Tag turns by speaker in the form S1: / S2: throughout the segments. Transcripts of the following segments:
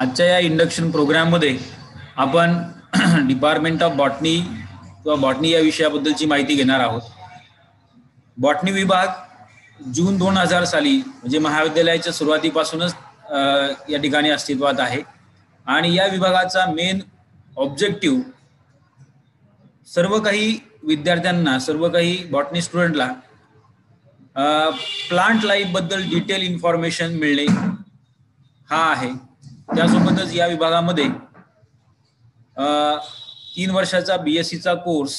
S1: आजच्या या इंडक्शन प्रोग्राममध्ये आपण डिपार्टमेंट ऑफ बॉटनी किंवा बॉटनी या विषयाबद्दलची माहिती घेणार आहोत. बॉटनी विभाग जून 2000 साली म्हणजे महाविद्यालयाच्या सुरुवातीपासूनच या ठिकाणी अस्तित्वात आहे आणि या विभागाचा मेन ऑब्जेक्टिव्ह सर्व काही विद्यार्थ्यांना, सर्व काही बॉटनी स्टुडंटला प्लांट लाईफ बद्दल डिटेल इन्फॉर्मेशन मिळणे हा आहे. त्यासोबतच या विभागामध्ये 3 वर्षाचा BSc कोर्स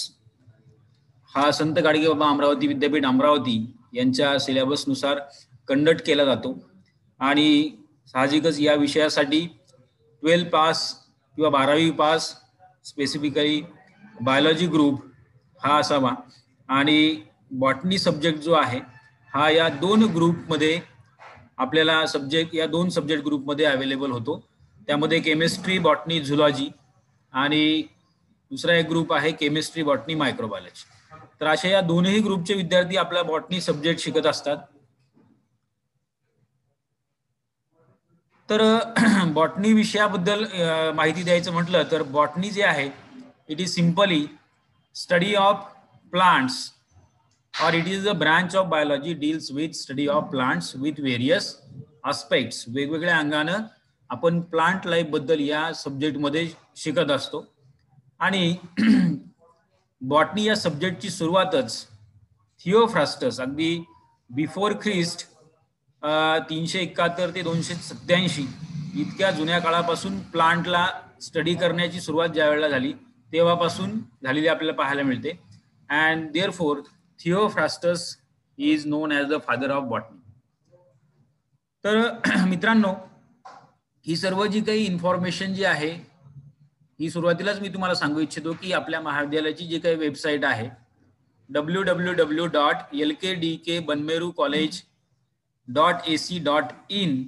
S1: हा संत गाडगेबाबा अमरावती विद्यापीठ अमरावती यांच्या सिलेबसनुसार कंडक्ट केला जातो आणि साहजिकच या विषयासाठी 12 पास किंवा 12वी पास स्पेसिफिकली बायोलॉजी ग्रुप हा असावा आणि बॉटनी सब्जेक्ट जो आहे हा या दोन ग्रुपमध्ये आपल्याला या दोन सब्जेक्ट ग्रुपमध्ये अवेलेबल होतो. त्यामध्ये केमिस्ट्री, बॉटनी, झुलॉजी आणि दुसरा एक ग्रुप आहे केमिस्ट्री, बॉटनी, मायक्रोबायोलॉजी. तर अशा या दोन्ही ग्रुपचे विद्यार्थी आपला बॉटनी सब्जेक्ट शिकत असतात. तर बॉटनी विषयाबद्दल माहिती द्यायचं म्हटलं तर बॉटनी जे आहे it is simply study of plants or it is a branch of biology deals with study of plants with various aspects. वेगवेगळ्या अंगानं आपण प्लांट लाईफ बद्दल या सब्जेक्ट मध्ये शिकत असतो आणि बॉटनी या सब्जेक्टची सुरुवातच थिओफ्रास्टस अगदी बिफोर ख्रिस्ट 371 ते 287 इतक्या जुन्या काळापासून प्लांटला स्टडी करण्याची सुरुवात ज्या वेळेला झाली तेव्हापासून झालेली आपल्याला पाहायला मिळते. And therefore Theophrastus is known as the father of botany. तर मित्रांनो, ही सर्व जी काही इन्फॉर्मेशन जी आहे ही सुरुवातीलाच मी तुम्हाला सांगू इच्छितो की आपल्या महाविद्यालयाची जी काही वेबसाईट आहे www.lkdkbanmerucollege.ac.in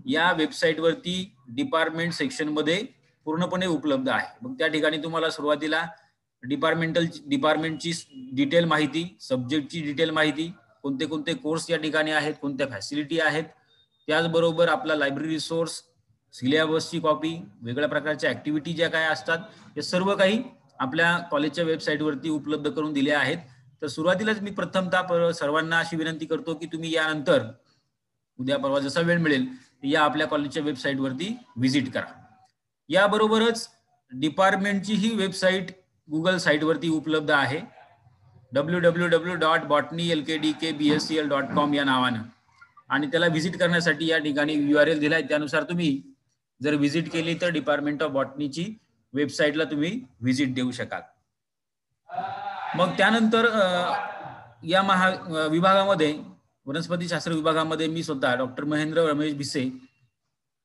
S1: या वेबसाईटवरती डिपार्टमेंट सेक्शनमध्ये पूर्णपणे उपलब्ध आहे. मग त्या ठिकाणी तुम्हाला सुरुवातीला डिपार्टमेंटची डिटेल माहिती, सब्जेक्टची डिटेल माहिती, कोणते कोणते कोर्स या ठिकाणी आहेत, कोणत्या फॅसिलिटी आहेत, त्याचबरोबर आपला लायब्ररी रिसोर्स, सिलेबसची कॉपी, वेगळ्या प्रकारच्या ऍक्टिव्हिटी ज्या काय असतात हे सर्व काही आपल्या कॉलेजच्या वेबसाईटवरती उपलब्ध करून दिले आहेत. तर सुरुवातीलाच मी प्रथमतः सर्वांना अशी विनंती करतो की तुम्ही यानंतर उद्या परवा जसा वेळ मिळेल या आपल्या कॉलेजच्या वेबसाईटवरती व्हिजिट करा. याबरोबरच डिपार्टमेंटची ही वेबसाईट गुगल साईटवरती उपलब्ध आहे www.botnylkdkbscl.com या नावानं आणि त्याला व्हिजिट करण्यासाठी या ठिकाणी URL दिलाय. त्यानुसार तुम्ही जर व्हिजिट केली तर डिपार्टमेंट ऑफ बॉटनीची वेबसाईटला तुम्ही व्हिजिट देऊ शकाल. मग त्यानंतर या विभागामध्ये वनस्पतीशास्त्र विभागामध्ये मी स्वतः doctor Mahendra Ramesh Bhise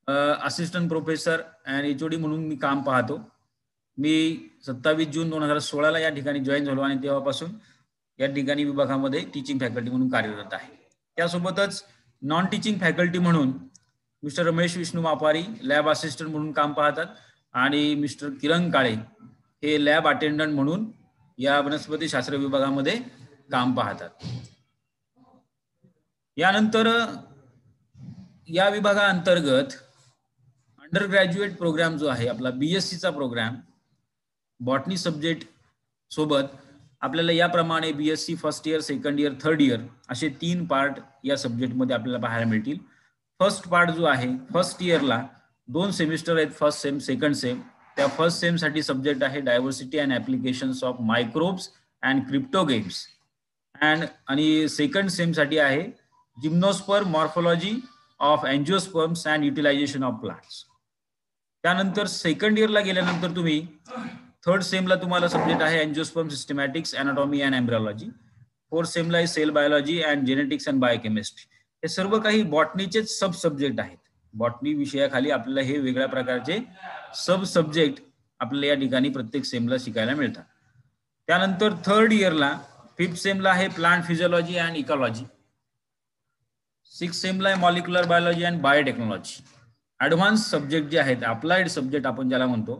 S1: assistant professor आणि HOD म्हणून मी काम पाहतो. मी 27 जून 2016 या ठिकाणी जॉईन झालो आणि तेव्हापासून या ठिकाणी विभागामध्ये टीचिंग फॅकल्टी म्हणून कार्यरत आहे. त्यासोबतच नॉन टीचिंग फॅकल्टी म्हणून mister Ramesh Vishnu Mapari lab assistant म्हणून काम पाहतात आणि मिस्टर किरण काळे हे लॅब अटेंडंट म्हणून या वनस्पतीशास्त्र विभागामध्ये काम पाहतात. यानंतर या विभागाअंतर्गत अंडर ग्रॅज्युएट प्रोग्राम जो आहे आपला BScचा प्रोग्राम बॉटनी सब्जेक्ट सोबत आपल्याला याप्रमाणे BSc first year, second year, third year असे 3 पार्ट या सब्जेक्टमध्ये आपल्याला पाहायला मिळतील. फर्स्ट पार्ट जो आहे फर्स्ट इयरला 2 सेमिस्टर आहेत, फर्स्ट सेम, सेकंड सेम. त्या फर्स्ट सेम साठी सब्जेक्ट आहे diversity and applications of microbes and cryptogams आणि सेकंड सेम साठी आहे gymnosperm, morphology of angiosperms and utilisation of plants. त्यानंतर सेकंड इयरला गेल्यानंतर तुम्ही थर्ड सेमला तुम्हाला सब्जेक्ट आहे angiosperm systematics, anatomy and embryology. Fourth सेमला cell biology and genetics and biochemistry. हे सर्व काही बॉटनीचेच सब सब्जेक्ट आहेत. बॉटनी विषयाखाली आपल्याला हे वेगळ्या प्रकारचे सब सब्जेक्ट आपल्याला या ठिकाणी प्रत्येक सेमला शिकायला मिळतात. त्यानंतर थर्ड इयरला, फिफ्थ सेमला आहे plant physiology and ecology. Sixth सेमला आहे molecular biology and biotechnology. Advance subject जे आहेत, अप्लाइड सब्जेक्ट आपण ज्याला म्हणतो,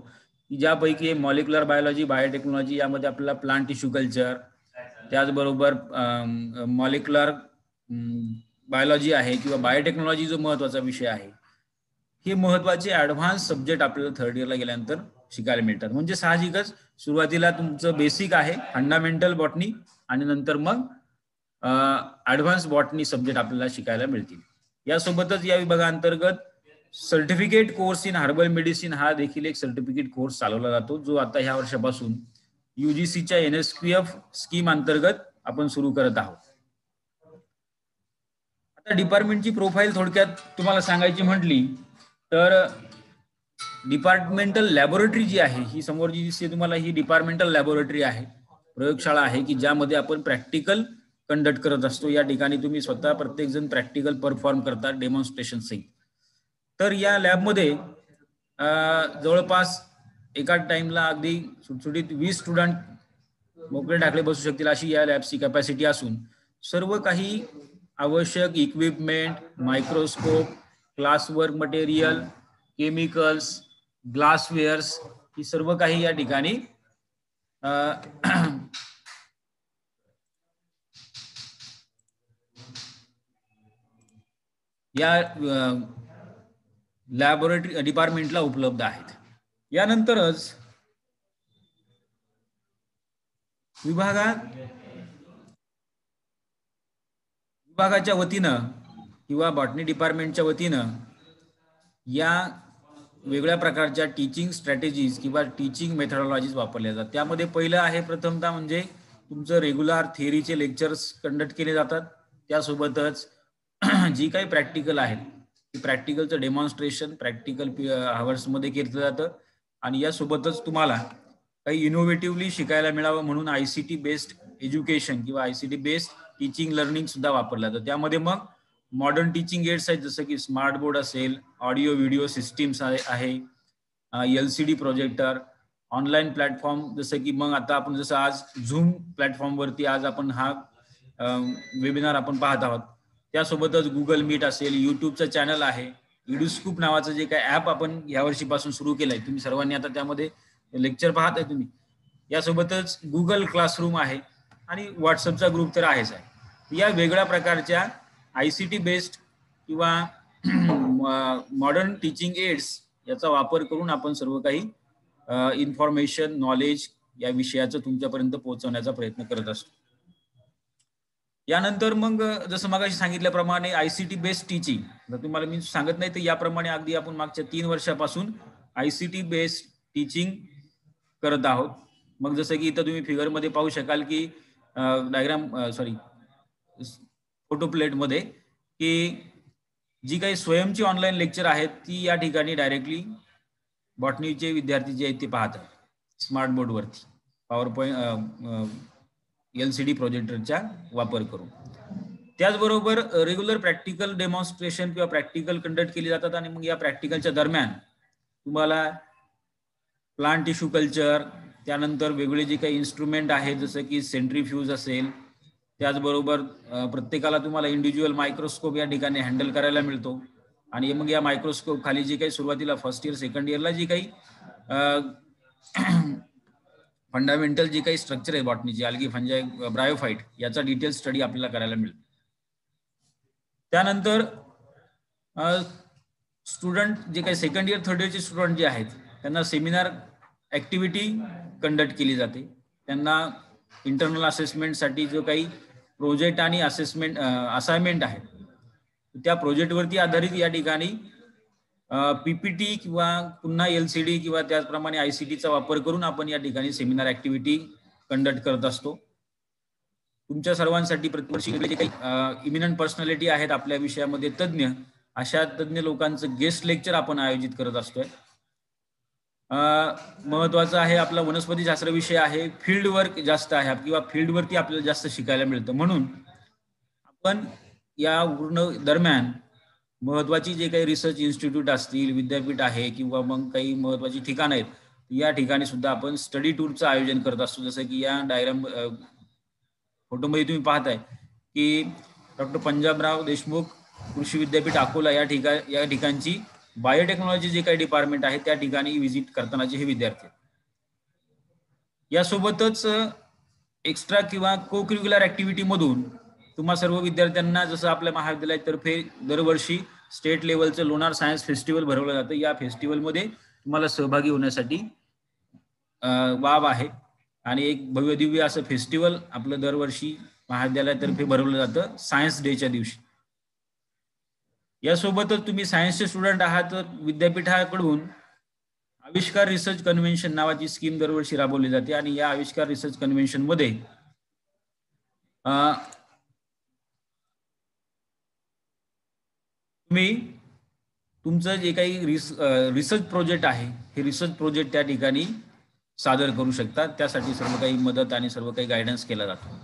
S1: की ज्यापैकी मॉलिक्युलर बायोलॉजी, बायोटेक्नॉलॉजी यामध्ये आपल्याला प्लांट टिश्यू कल्चर, त्याचबरोबर मॉलिक्युलर बायोलॉजी आहे किंवा बायोटेक्नॉलॉजी जो महत्वाचा विषय आहे हे महत्वाचे ऍडव्हान्स सब्जेक्ट आपल्याला थर्ड इयरला गेल्यानंतर शिकायला मिळतात. म्हणजे साहजिकच सुरुवातीला तुमचं बेसिक आहे फंडामेंटल बॉटनी आणि नंतर मग ऍडव्हान्स बॉटनी सब्जेक्ट आपल्याला शिकायला मिळतील. यासोबतच या विभागाअंतर्गत certificate course in herbal medicine हा देखील एक सर्टिफिकेट कोर्स चालवला जातो, जो आता ह्या वर्षापासून UGCच्या NSPF स्कीम अंतर्गत आपण सुरू करत आहोत. आता डिपार्टमेंटची प्रोफाईल थोडक्यात तुम्हाला सांगायची म्हटली तर डिपार्टमेंटल लॅबोरेटरी जी आहे, ही समोर जी दिसते तुम्हाला, ही डिपार्टमेंटल लॅबोरेटरी आहे, प्रयोगशाळा आहे की ज्यामध्ये आपण प्रॅक्टिकल कंडक्ट करत असतो. या ठिकाणी तुम्ही स्वतः प्रत्येक जण प्रॅक्टिकल परफॉर्म करतात डेमॉन्स्ट्रेशन सहित. तर या लॅबमध्ये जवळपास एका टाइमला अगदी सुटसुटीत 20 स्टुडंट मोकळे टाकले बसू शकतील अशी या लॅबची कॅपॅसिटी असून सर्व काही आवश्यक equipment, microscope, classwork material, chemicals, glasswares ही सर्व काही या ठिकाणी या लॅबोरेटरी डिपार्टमेंटला उपलब्ध आहेत. यानंतरच विभागाच्या वतीनं किंवा बॉटनी डिपार्टमेंटच्या वतीनं या वेगळ्या प्रकारच्या टीचिंग स्ट्रॅटेजीज किंवा टीचिंग मेथडॉलॉजीज वापरल्या जातात. त्यामध्ये पहिलं आहे प्रथमतः म्हणजे तुमचं रेग्युलर थिअरीचे लेक्चर्स कंडक्ट केले जातात. त्यासोबतच जी काही प्रॅक्टिकल आहेत ती प्रॅक्टिकलचं डेमॉन्स्ट्रेशन प्रॅक्टिकल हावर्समध्ये केलं जातं आणि यासोबतच तुम्हाला काही इनोव्हेटिव्हली शिकायला मिळावं म्हणून ICT बेस्ड एज्युकेशन किंवा ICT बेस्ड टीचिंग लर्निंग सुद्धा वापरलं जातं. त्यामध्ये मग मॉडर्न टीचिंग एड्स आहेत, जसं की स्मार्ट बोर्ड असेल, ऑडिओ व्हिडिओ सिस्टीम्स आहे, LCD प्रोजेक्टर, ऑनलाईन प्लॅटफॉर्म, जसं की मग आता आपण जसं आज झूम प्लॅटफॉर्मवरती आज आपण हा वेबिनार आपण पाहत आहोत. त्यासोबतच गुगल मीट असेल, युट्यूबचं चॅनल आहे, इडुस्कूप नावाचं जे काही ऍप आपण यावर्षीपासून सुरू केलंय, तुम्ही सर्वांनी आता त्यामध्ये लेक्चर पाहत आहे तुम्ही. यासोबतच गुगल क्लासरूम आहे आणि व्हॉट्सअपचा ग्रुप तर आहेच आहे. या वेगळ्या प्रकारच्या ICT बेस्ड किंवा मॉडर्न टीचिंग एड्स याचा वापर करून आपण सर्व काही इन्फॉर्मेशन नॉलेज या विषयाचं तुमच्यापर्यंत पोहोचवण्याचा प्रयत्न करत असतो. यानंतर मग जसं मगाशी सांगितल्याप्रमाणे ICT बेस्ड टीचिंग, जर तुम्हाला मी सांगत नाही तर याप्रमाणे अगदी आपण मागच्या 3 वर्षापासून ICT बेस्ड टीचिंग करत आहोत. मग जसं की इथं तुम्ही फिगरमध्ये पाहू शकाल की फोटो प्लेटमध्ये की जी काही स्वयंची ऑनलाईन लेक्चर आहेत ती या ठिकाणी डायरेक्टली बॉटनीचे विद्यार्थी जे आहेत ते पाहतात स्मार्ट बोर्डवरती पॉवर पॉईंट LCD प्रोजेक्टरचा वापर करून. त्याचबरोबर रेग्युलर प्रॅक्टिकल डेमॉन्स्ट्रेशन किंवा प्रॅक्टिकल कंडक्ट केली जातात आणि मग या प्रॅक्टिकलच्या दरम्यान तुम्हाला प्लांट टिश्यू कल्चर, त्यानंतर वेगळे जे काही इन्स्ट्रुमेंट आहेत जसं की सेंट्रीफ्यूज असेल, त्याचबरोबर प्रत्येकाला तुम्हाला इंडिव्हिज्युअल मायक्रोस्कोप या ठिकाणी हँडल करायला मिळतो आणि मग या मायक्रोस्कोप खाली जी काही सुरुवातीला फर्स्ट इयर सेकंड इयरला जी काही फंडामेंटल जी काही स्ट्रक्चर आहे बॉटनीची, अल्गी फंजाई ब्रायोफाइट, याचा डिटेल स्टडी आपल्याला करायला मिळतो. त्यानंतर स्टुडंट जे काही सेकंड इयर थर्ड इयरचे स्टुडंट जे आहेत त्यांना सेमिनार ऍक्टिव्हिटी कंडक्ट केली जाते. त्यांना इंटरनल असेसमेंटसाठी जो काही प्रोजेक्ट आणि असाइनमेंट आहे त्या प्रोजेक्टवरती आधारित या ठिकाणी PPT किंवा पुन्हा LCD किंवा त्याचप्रमाणे ICTचा वापर करून आपण या ठिकाणी सेमिनार ऍक्टिव्हिटी कंडक्ट करत असतो. तुमच्या सर्वांसाठी प्रतिवर्षी जे काही इमिनंट पर्सनॅलिटी आहेत आपल्या विषयामध्ये तज्ञ, अशा तज्ञ लोकांचं गेस्ट लेक्चर आपण आयोजित करत असतोय. महत्वाचं आहे आपला वनस्पती शास्त्र विषय आहे, फील्ड वर्क जास्त आहे किंवा फील्डवरती आपल्याला जास्त शिकायला मिळतं, म्हणून आपण या पूर्ण दरम्यान महत्वाची जे काही रिसर्च इन्स्टिट्यूट असतील, विद्यापीठ आहे किंवा मग काही महत्वाची ठिकाणं आहेत, या ठिकाणी सुद्धा आपण स्टडी टूरचं आयोजन करत असतो. जसं की या डायग्राम फोटोमध्ये तुम्ही पाहताय की डॉक्टर पंजाबराव देशमुख कृषी विद्यापीठ अकोला या ठिकाणची बायोटेक्नॉलॉजी जे काही डिपार्टमेंट आहे त्या ठिकाणी व्हिजिट करतानाचे हे विद्यार्थी. यासोबतच एक्स्ट्रा किंवा को करिक्युलर ऍक्टिव्हिटी मधून तुम्हा सर्व विद्यार्थ्यांना जसं आपल्या महाविद्यालयातर्फे दरवर्षी स्टेट लेवलचं लोणार सायन्स फेस्टिवल भरवलं जातं. या फेस्टिवलमध्ये तुम्हाला सहभागी होण्यासाठी वाव आहे. आणि एक भव्य दिव्य असं फेस्टिवल आपलं दरवर्षी महाविद्यालयातर्फे भरवलं जातं सायन्स डेच्या दिवशी. यासोबतच तुम्ही सायन्सचे स्टुडंट आहात तर विद्यापीठाकडून आविष्कार रिसर्च कन्व्हेन्शन नावाची स्कीम दरवर्षी राबवली जाते. आणि या आविष्कार रिसर्च कन्व्हेन्शन मध्ये तुम्ही तुमचं जे काही रिसर्च प्रोजेक्ट आहे हे रिसर्च प्रोजेक्ट त्या ठिकाणी सादर करू शकता. त्यासाठी सर्व काही मदत आणि सर्व काही गायडन्स केला जातो.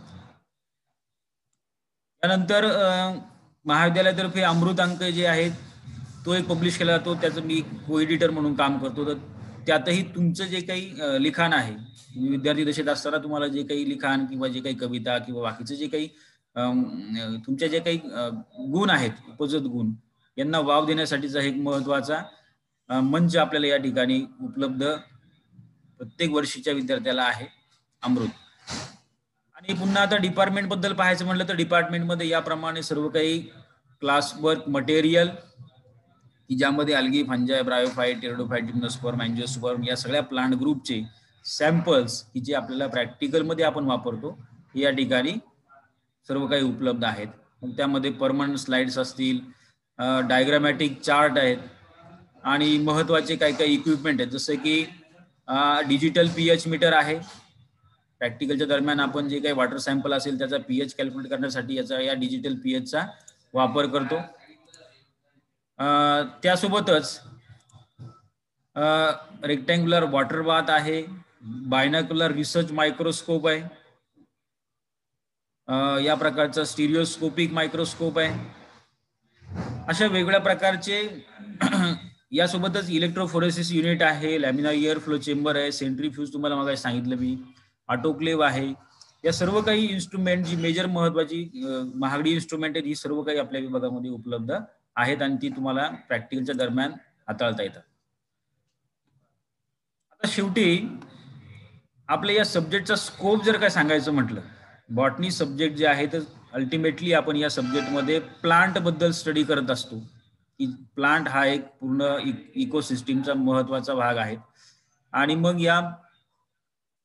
S1: त्यानंतर महाविद्यालयातर्फे अमृत अंक जे आहेत तो एक पब्लिश केला जातो. त्याचं मी को एडिटर म्हणून काम करतो. तर त्यातही तुमचं जे काही लिखाण आहे, विद्यार्थी दशेत असताना तुम्हाला जे काही लिखाण किंवा जे काही कविता किंवा बाकीचे जे काही तुमच्या जे काही गुण आहेत, उपजत गुण, यांना वाव देण्यासाठीचा एक महत्वाचा मंच आपल्याला या ठिकाणी उपलब्ध प्रत्येक वर्षीच्या विद्यार्थ्याला आहे, अमृत. आणि पुन्हा आता डिपार्टमेंट बद्दल पाहायचं म्हटलं तर डिपार्टमेंटमध्ये याप्रमाणे सर्व काही क्लास वर्क मटेरियल की ज्यामध्ये algae, फंजाय, bryophyte, pteridophyte, gymnosperm, angiosperm या सगळ्या प्लांट ग्रुपचे सॅम्पल्स की जे आपल्याला प्रॅक्टिकलमध्ये आपण वापरतो या ठिकाणी सर्व काही उपलब्ध आहेत. मग त्यामध्ये परमनंट स्लाइड्स असतील, डायग्रामॅटिक चार्ट आहेत आणि महत्वाचे काही काही इक्विपमेंट आहेत, जसं की डिजिटल पीएच मीटर आहे. प्रॅक्टिकलच्या दरम्यान आपण जे काही वॉटर सॅम्पल असेल त्याचा पीएच कॅल्क्युलेट करण्यासाठी या डिजिटल पीएचचा वापर करतो. त्यासोबतच रेक्टँग्युलर वॉटर बाथ आहे, बायनॅक्युलर रिसर्च मायक्रोस्कोप आहे, या प्रकारचा स्टिरिओस्कोपिक मायक्रोस्कोप आहे. अशा वेगवेगळ्या प्रकारचे यासोबतच इलेक्ट्रोफोरेसिस युनिट आहे, लॅमिनार एअर फ्लो चेंबर आहे, सेंट्रीफ्यूज तुम्हाला मग सांगितलं मी, ऑटोक्लेव्ह आहे. या सर्व काही इन्स्ट्रुमेंट जी मेजर महत्वाची महागडी इन्स्ट्रुमेंट आहेत ही सर्व काही आपल्या विभागामध्ये उपलब्ध आहेत आणि ती तुम्हाला प्रॅक्टिकलच्या दरम्यान हाताळता येतात. आता शेवटी आपल्या या सब्जेक्टचा स्कोप जर काय सांगायचं म्हटलं, बॉटनी सब्जेक्ट जे आहे तर अल्टिमेटली आपण या सब्जेक्टमध्ये प्लांट बद्दल स्टडी करत असतो की प्लांट हा एक पूर्ण इकोसिस्टीमचा महत्वाचा भाग आहे. आणि मग या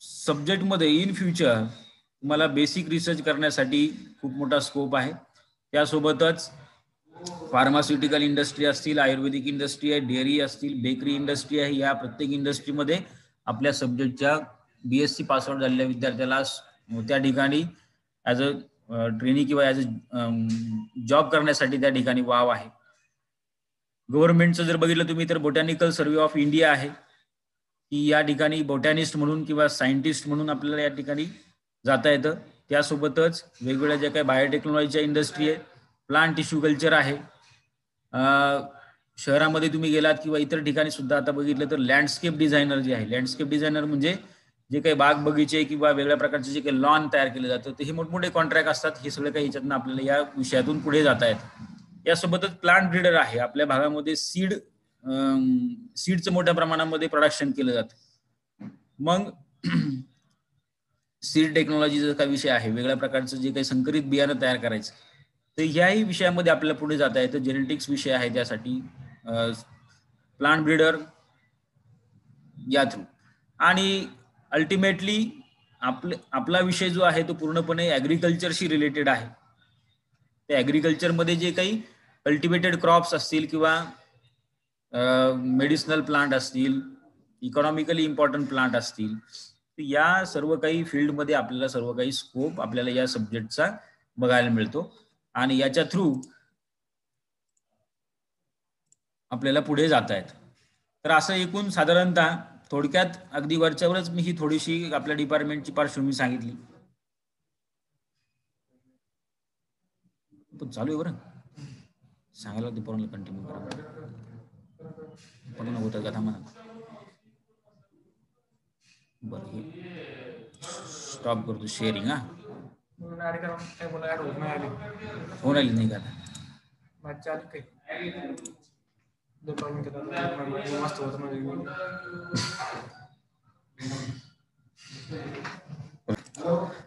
S1: सब्जेक्टमध्ये इन फ्युचर तुम्हाला बेसिक रिसर्च करण्यासाठी खूप मोठा स्कोप आहे. त्यासोबतच फार्मास्युटिकल इंडस्ट्री असतील, आयुर्वेदिक इंडस्ट्री आहे, डेअरी असतील, बेकरी इंडस्ट्री आहे, या प्रत्येक इंडस्ट्रीमध्ये आपल्या सब्जेक्टच्या बीएससी पासआउट झालेल्या विद्यार्थ्याला त्या ठिकाणी ॲज अ ट्रेनी किंवा ॲज अ जॉब करण्यासाठी त्या ठिकाणी वाव आहे. गव्हर्नमेंटचं जर बघितलं तुम्ही तर बोटॅनिकल सर्व्हे ऑफ इंडिया आहे की या ठिकाणी बोटॅनिस्ट म्हणून किंवा सायंटिस्ट म्हणून आपल्याला या ठिकाणी जाता येतं. त्यासोबतच वेगवेगळ्या ज्या काही बायोटेक्नॉलॉजीच्या इंडस्ट्री आहे, प्लांट टिश्यू कल्चर आहे. शहरामध्ये तुम्ही गेलात किंवा इतर ठिकाणी सुद्धा आता बघितलं तर लँडस्केप डिझायनर जे आहे, लँडस्केप डिझायनर म्हणजे जे काही बाग बगीचे किंवा वेगळ्या प्रकारचे जे काही लॉन तयार केले जातं ते हे मोठमोठे कॉन्ट्रॅक्ट असतात. हे सगळं काही याच्यातून आपल्याला या विषयातून पुढे जाता येतं. यासोबतच प्लांट ब्रीडर आहे. आपल्या भागामध्ये सीडचं मोठ्या प्रमाणामध्ये प्रोडक्शन केलं जातं. मग सीड टेक्नॉलॉजीचा काही विषय आहे, वेगळ्या प्रकारचं जे काही संकरित बियाणं तयार करायचं, तर ह्याही विषयामध्ये आपल्याला पुढे जाता येतं. जेनेटिक्स विषय आहे त्यासाठी, प्लांट ब्रीडर या थ्रू. आणि अल्टिमेटली आपला विषय जो आहे तो पूर्णपणे ऍग्रिकल्चरशी रिलेटेड आहे. त्या ऍग्रिकल्चरमध्ये जे काही कल्टिवेटेड क्रॉप्स असतील किंवा मेडिसिनल प्लांट असतील, इकॉनॉमिकली इम्पॉर्टंट प्लांट असतील, या सर्व काही फील्डमध्ये आपल्याला सर्व काही स्कोप आपल्याला या सब्जेक्टचा बघायला मिळतो. आणि याच्या थ्रू आपल्याला पुढे जाता येतं. तर असं एकूण साधारणतः थोडक्यात अगदी वरच्यावरच मी ही थोडीशी आपल्या डिपार्टमेंटची पार्श्वभूमी सांगितली. पण चालू आहे बरं, सांगायला होते पोरांना कंटिन्यू करा, पण होतं का थांबा. बरं स्टॉप करतो शेअरिंग. हा फोन आली नाही का आता?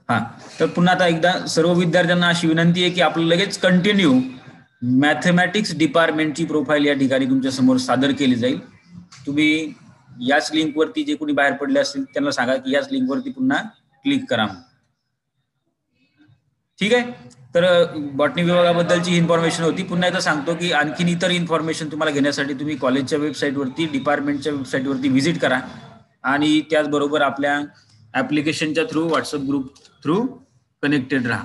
S1: हा, तर पुन्हा आता एकदा सर्व विद्यार्थ्यांना अशी विनंती आहे की आपलं लगेच कंटिन्यू मॅथमॅटिक्स डिपार्टमेंटची प्रोफाईल या ठिकाणी तुमच्या समोर सादर केली जाईल. तुम्ही याच लिंकवरती जे कोणी बाहेर पडले असतील त्यांना सांगा की याच लिंकवरती पुन्हा क्लिक करा. ठीक आहे. तर बॉटनी विभागाबद्दलची इन्फॉर्मेशन होती. पुन्हा एकदा सांगतो की आणखीन इतर इन्फॉर्मेशन तुम्हाला घेण्यासाठी तुम्ही कॉलेजच्या वेबसाईटवरती, डिपार्टमेंटच्या वेबसाईटवरती व्हिजिट करा आणि त्याचबरोबर आपल्या ऍप्लिकेशनच्या through, WhatsApp group through connected राहा.